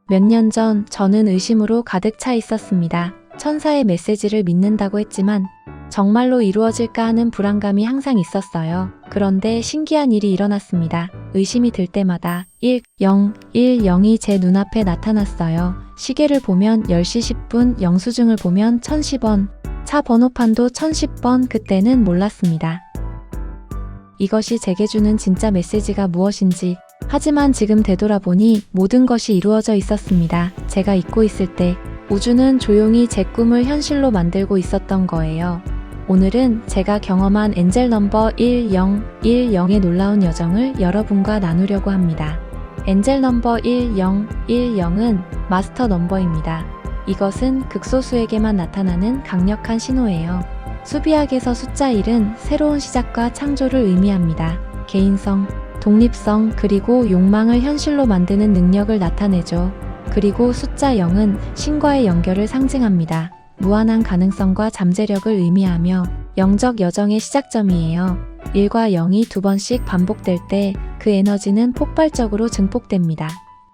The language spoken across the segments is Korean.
몇 년 전 저는 의심으로 가득 차 있었습니다. 천사의 메시지를 믿는다고 했지만 정말로 이루어질까 하는 불안감이 항상 있었어요. 그런데 신기한 일이 일어났습니다. 의심이 들 때마다 1010이 제 눈앞에 나타났어요. 시계를 보면 10시 10분, 영수증을 보면 1010원, 차 번호판도 1010번. 그때는 몰랐습니다. 이것이 제게 주는 진짜 메시지가 무엇인지. 하지만 지금 되돌아보니 모든 것이 이루어져 있었습니다. 제가 잊고 있을 때 우주는 조용히 제 꿈을 현실로 만들고 있었던 거예요. 오늘은 제가 경험한 엔젤 넘버 1010의 놀라운 여정을 여러분과 나누려고 합니다. 엔젤 넘버 1010은 마스터 넘버입니다. 이것은 극소수에게만 나타나는 강력한 신호예요. 수비학에서 숫자 1은 새로운 시작과 창조를 의미합니다. 개인성, 독립성, 그리고 욕망을 현실로 만드는 능력을 나타내죠. 그리고 숫자 0은 신과의 연결을 상징합니다. 무한한 가능성과 잠재력을 의미하며 영적 여정의 시작점이에요. 1과 0이 2번씩 반복될 때 그 에너지는 폭발적으로 증폭됩니다.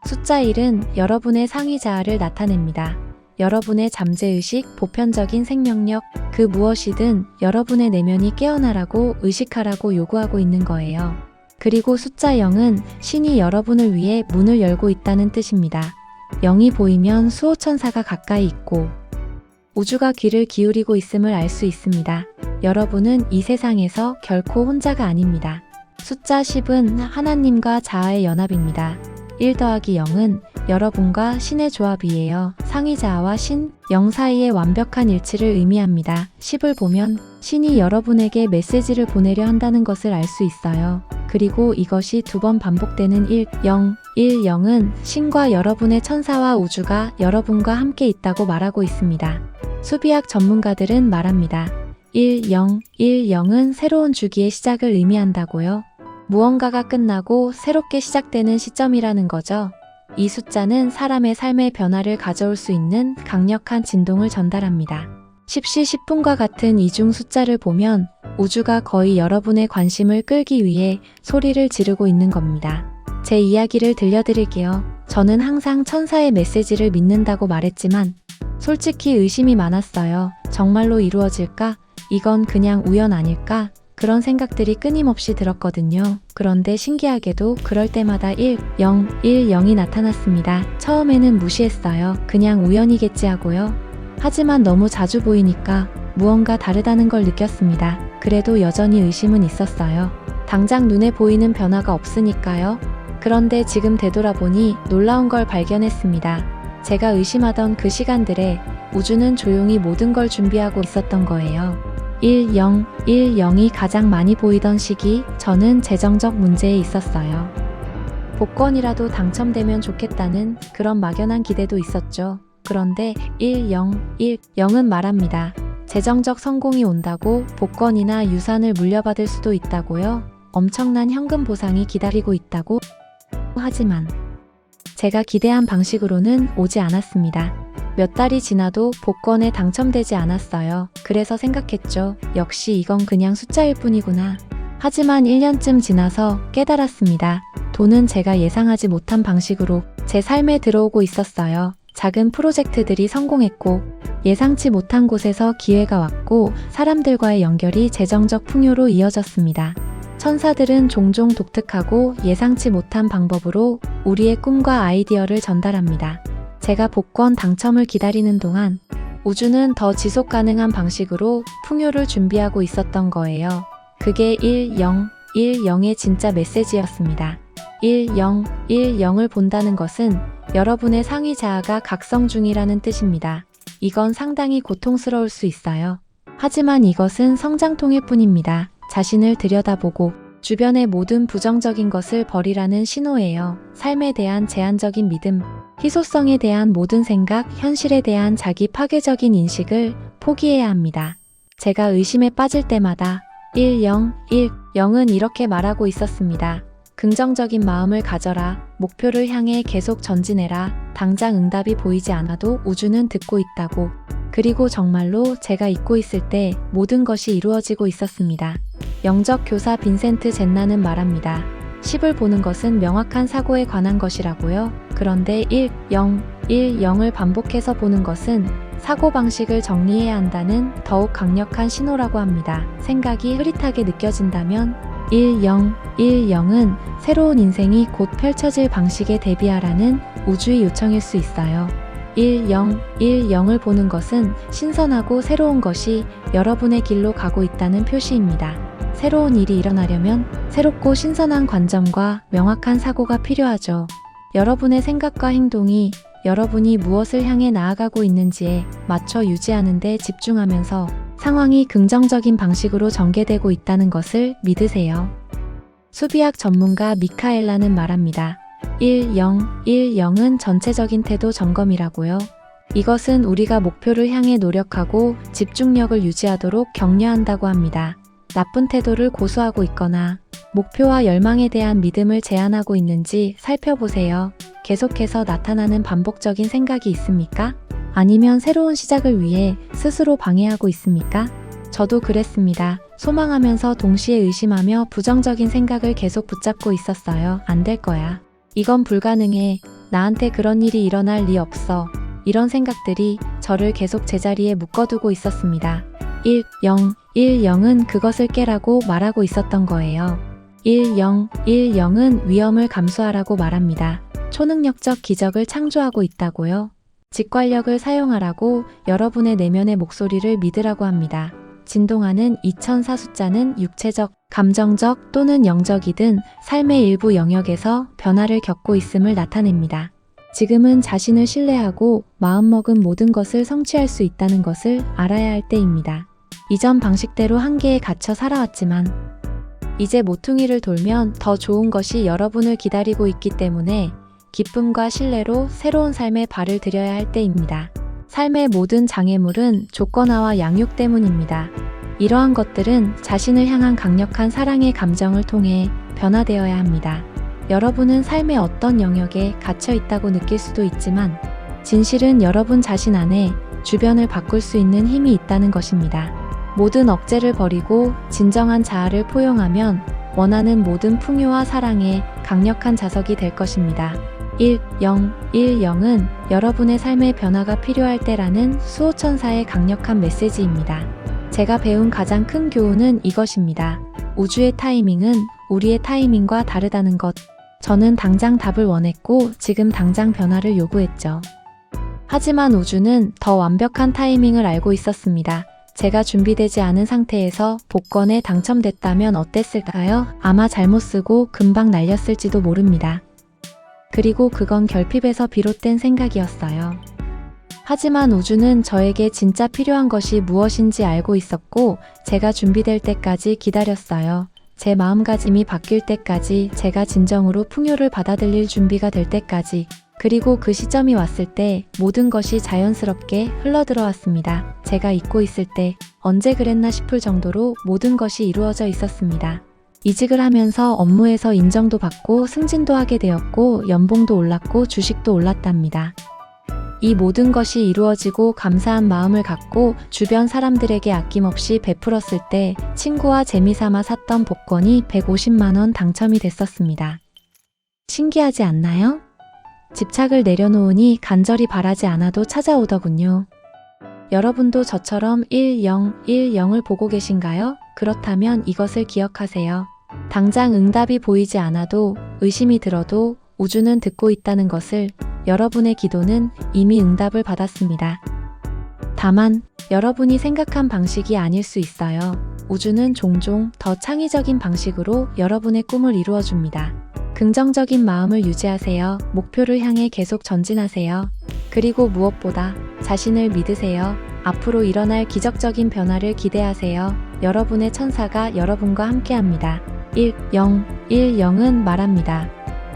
숫자 1은 여러분의 상위 자아를 나타냅니다. 여러분의 잠재의식, 보편적인 생명력, 그 무엇이든 여러분의 내면이 깨어나라고 의식하라고 요구하고 있는 거예요. 그리고 숫자 0은 신이 여러분을 위해 문을 열고 있다는 뜻입니다. 0이 보이면 수호천사가 가까이 있고 우주가 귀를 기울이고 있음을 알 수 있습니다. 여러분은 이 세상에서 결코 혼자가 아닙니다. 숫자 10은 하나님과 자아의 연합입니다. 1 더하기 0은 여러분과 신의 조합이에요. 상위 자아와 신, 0 사이의 완벽한 일치를 의미합니다. 10을 보면 신이 여러분에게 메시지를 보내려 한다는 것을 알 수 있어요. 그리고 이것이 2번 반복되는 10은 신과 여러분의 천사와 우주가 여러분과 함께 있다고 말하고 있습니다. 수비학 전문가들은 말합니다. 10은 새로운 주기의 시작을 의미한다고요. 무언가가 끝나고 새롭게 시작되는 시점이라는 거죠. 이 숫자는 사람의 삶의 변화를 가져올 수 있는 강력한 진동을 전달합니다. 10시 10분과 같은 이중 숫자를 보면 우주가 거의 여러분의 관심을 끌기 위해 소리를 지르고 있는 겁니다. 제 이야기를 들려드릴게요. 저는 항상 천사의 메시지를 믿는다고 말했지만 솔직히 의심이 많았어요. 정말로 이루어질까? 이건 그냥 우연 아닐까? 그런 생각들이 끊임없이 들었거든요. 그런데 신기하게도 그럴 때마다 10이 나타났습니다. 처음에는 무시했어요. 그냥 우연이겠지 하고요. 하지만 너무 자주 보이니까 무언가 다르다는 걸 느꼈습니다. 그래도 여전히 의심은 있었어요. 당장 눈에 보이는 변화가 없으니까요. 그런데 지금 되돌아보니 놀라운 걸 발견했습니다. 제가 의심하던 그 시간들에 우주는 조용히 모든 걸 준비하고 있었던 거예요. 10이 가장 많이 보이던 시기, 저는 재정적 문제에 있었어요. 복권이라도 당첨되면 좋겠다는 그런 막연한 기대도 있었죠. 그런데 10은 말합니다. 재정적 성공이 온다고, 복권이나 유산을 물려받을 수도 있다고요. 엄청난 현금 보상이 기다리고 있다고. 하지만 제가 기대한 방식으로는 오지 않았습니다. 몇 달이 지나도 복권에 당첨되지 않았어요. 그래서 생각했죠. 역시 이건 그냥 숫자일 뿐이구나. 하지만 1년쯤 지나서 깨달았습니다. 돈은 제가 예상하지 못한 방식으로 제 삶에 들어오고 있었어요. 작은 프로젝트들이 성공했고 예상치 못한 곳에서 기회가 왔고 사람들과의 연결이 재정적 풍요로 이어졌습니다. 천사들은 종종 독특하고 예상치 못한 방법으로 우리의 꿈과 아이디어를 전달합니다. 제가 복권 당첨을 기다리는 동안 우주는 더 지속 가능한 방식으로 풍요를 준비하고 있었던 거예요. 그게 1010의 진짜 메시지였습니다. 1010을 본다는 것은 여러분의 상위 자아가 각성 중이라는 뜻입니다. 이건 상당히 고통스러울 수 있어요. 하지만 이것은 성장통일 뿐입니다. 자신을 들여다보고 주변의 모든 부정적인 것을 버리라는 신호예요. 삶에 대한 제한적인 믿음, 희소성에 대한 모든 생각, 현실에 대한 자기 파괴적인 인식을 포기해야 합니다. 제가 의심에 빠질 때마다 10은 이렇게 말하고 있었습니다. 긍정적인 마음을 가져라. 목표를 향해 계속 전진해라. 당장 응답이 보이지 않아도 우주는 듣고 있다고. 그리고 정말로 제가 잊고 있을 때 모든 것이 이루어지고 있었습니다. 영적 교사 빈센트 젠나는 말합니다. 10을 보는 것은 명확한 사고에 관한 것이라고요. 그런데 1, 0, 1, 0을 반복해서 보는 것은 사고방식을 정리해야 한다는 더욱 강력한 신호라고 합니다. 생각이 흐릿하게 느껴진다면 1, 0, 1, 0은 새로운 인생이 곧 펼쳐질 방식에 대비하라는 우주의 요청일 수 있어요. 1, 0, 1, 0을 보는 것은 신선하고 새로운 것이 여러분의 길로 가고 있다는 표시입니다. 새로운 일이 일어나려면 새롭고 신선한 관점과 명확한 사고가 필요하죠. 여러분의 생각과 행동이 여러분이 무엇을 향해 나아가고 있는지에 맞춰 유지하는 데 집중하면서 상황이 긍정적인 방식으로 전개되고 있다는 것을 믿으세요. 수비학 전문가 미카엘라는 말합니다. 1, 0, 1, 0은 전체적인 태도 점검이라고요. 이것은 우리가 목표를 향해 노력하고 집중력을 유지하도록 격려한다고 합니다. 나쁜 태도를 고수하고 있거나 목표와 열망에 대한 믿음을 제한하고 있는지 살펴보세요. 계속해서 나타나는 반복적인 생각이 있습니까? 아니면 새로운 시작을 위해 스스로 방해하고 있습니까? 저도 그랬습니다. 소망하면서 동시에 의심하며 부정적인 생각을 계속 붙잡고 있었어요. 안 될 거야. 이건 불가능해. 나한테 그런 일이 일어날 리 없어. 이런 생각들이 저를 계속 제자리에 묶어두고 있었습니다. 1, 0, 1, 0은 그것을 깨라고 말하고 있었던 거예요. 1, 0, 1, 0은 위험을 감수하라고 말합니다. 초능력적 기적을 창조하고 있다고요. 직관력을 사용하라고 여러분의 내면의 목소리를 믿으라고 합니다. 진동하는 2004 숫자는 육체적, 감정적 또는 영적이든 삶의 일부 영역에서 변화를 겪고 있음을 나타냅니다. 지금은 자신을 신뢰하고 마음먹은 모든 것을 성취할 수 있다는 것을 알아야 할 때입니다. 이전 방식대로 한계에 갇혀 살아왔지만 이제 모퉁이를 돌면 더 좋은 것이 여러분을 기다리고 있기 때문에 기쁨과 신뢰로 새로운 삶에 발을 들여야 할 때입니다. 삶의 모든 장애물은 조건화와 양육 때문입니다. 이러한 것들은 자신을 향한 강력한 사랑의 감정을 통해 변화되어야 합니다. 여러분은 삶의 어떤 영역에 갇혀 있다고 느낄 수도 있지만 진실은 여러분 자신 안에 주변을 바꿀 수 있는 힘이 있다는 것입니다. 모든 억제를 버리고 진정한 자아를 포용하면 원하는 모든 풍요와 사랑의 강력한 자석이 될 것입니다. 1, 0, 1, 0은 여러분의 삶의 변화가 필요할 때라는 수호천사의 강력한 메시지입니다. 제가 배운 가장 큰 교훈은 이것입니다. 우주의 타이밍은 우리의 타이밍과 다르다는 것. 저는 당장 답을 원했고 지금 당장 변화를 요구했죠. 하지만 우주는 더 완벽한 타이밍을 알고 있었습니다. 제가 준비되지 않은 상태에서 복권에 당첨됐다면 어땠을까요? 아마 잘못 쓰고 금방 날렸을지도 모릅니다. 그리고 그건 결핍에서 비롯된 생각이었어요. 하지만 우주는 저에게 진짜 필요한 것이 무엇인지 알고 있었고 제가 준비될 때까지 기다렸어요. 제 마음가짐이 바뀔 때까지, 제가 진정으로 풍요를 받아들일 준비가 될 때까지. 그리고 그 시점이 왔을 때 모든 것이 자연스럽게 흘러들어왔습니다. 제가 잊고 있을 때 언제 그랬나 싶을 정도로 모든 것이 이루어져 있었습니다. 이직을 하면서 업무에서 인정도 받고 승진도 하게 되었고 연봉도 올랐고 주식도 올랐답니다. 이 모든 것이 이루어지고 감사한 마음을 갖고 주변 사람들에게 아낌없이 베풀었을 때 친구와 재미삼아 샀던 복권이 150만 원 당첨이 됐었습니다. 신기하지 않나요? 집착을 내려놓으니 간절히 바라지 않아도 찾아오더군요. 여러분도 저처럼 1010을 보고 계신가요? 그렇다면 이것을 기억하세요. 당장 응답이 보이지 않아도, 의심이 들어도 우주는 듣고 있다는 것을. 여러분의 기도는 이미 응답을 받았습니다. 다만 여러분이 생각한 방식이 아닐 수 있어요. 우주는 종종 더 창의적인 방식으로 여러분의 꿈을 이루어줍니다. 긍정적인 마음을 유지하세요. 목표를 향해 계속 전진하세요. 그리고 무엇보다 자신을 믿으세요. 앞으로 일어날 기적적인 변화를 기대하세요. 여러분의 천사가 여러분과 함께합니다. 1010은 말합니다.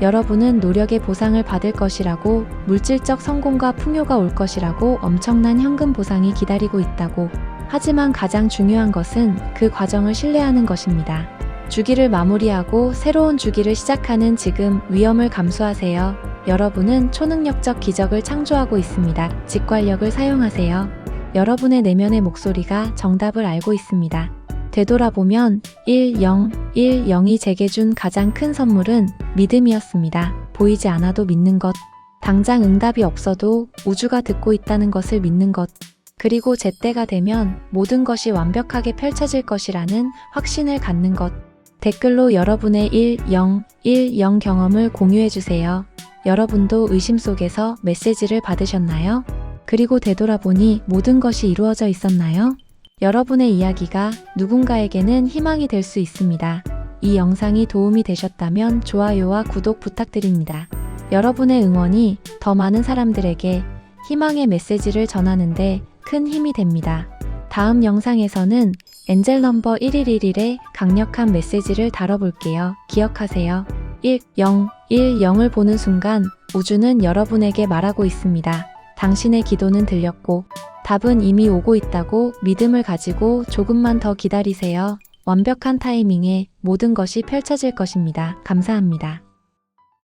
여러분은 노력의 보상을 받을 것이라고, 물질적 성공과 풍요가 올 것이라고, 엄청난 현금 보상이 기다리고 있다고. 하지만 가장 중요한 것은 그 과정을 신뢰하는 것입니다. 주기를 마무리하고 새로운 주기를 시작하는 지금, 위험을 감수하세요. 여러분은 초능력적 기적을 창조하고 있습니다. 직관력을 사용하세요. 여러분의 내면의 목소리가 정답을 알고 있습니다. 되돌아보면 1010이 제게 준 가장 큰 선물은 믿음이었습니다. 보이지 않아도 믿는 것. 당장 응답이 없어도 우주가 듣고 있다는 것을 믿는 것. 그리고 제 때가 되면 모든 것이 완벽하게 펼쳐질 것이라는 확신을 갖는 것. 댓글로 여러분의 1010 경험을 공유해주세요. 여러분도 의심 속에서 메시지를 받으셨나요? 그리고 되돌아보니 모든 것이 이루어져 있었나요? 여러분의 이야기가 누군가에게는 희망이 될 수 있습니다. 이 영상이 도움이 되셨다면 좋아요와 구독 부탁드립니다. 여러분의 응원이 더 많은 사람들에게 희망의 메시지를 전하는데 큰 힘이 됩니다. 다음 영상에서는 엔젤 넘버 1111의 강력한 메시지를 다뤄볼게요. 기억하세요. 1010을 보는 순간 우주는 여러분에게 말하고 있습니다. 당신의 기도는 들렸고 답은 이미 오고 있다고 믿음을 가지고 조금만 더 기다리세요. 완벽한 타이밍에 모든 것이 펼쳐질 것입니다. 감사합니다.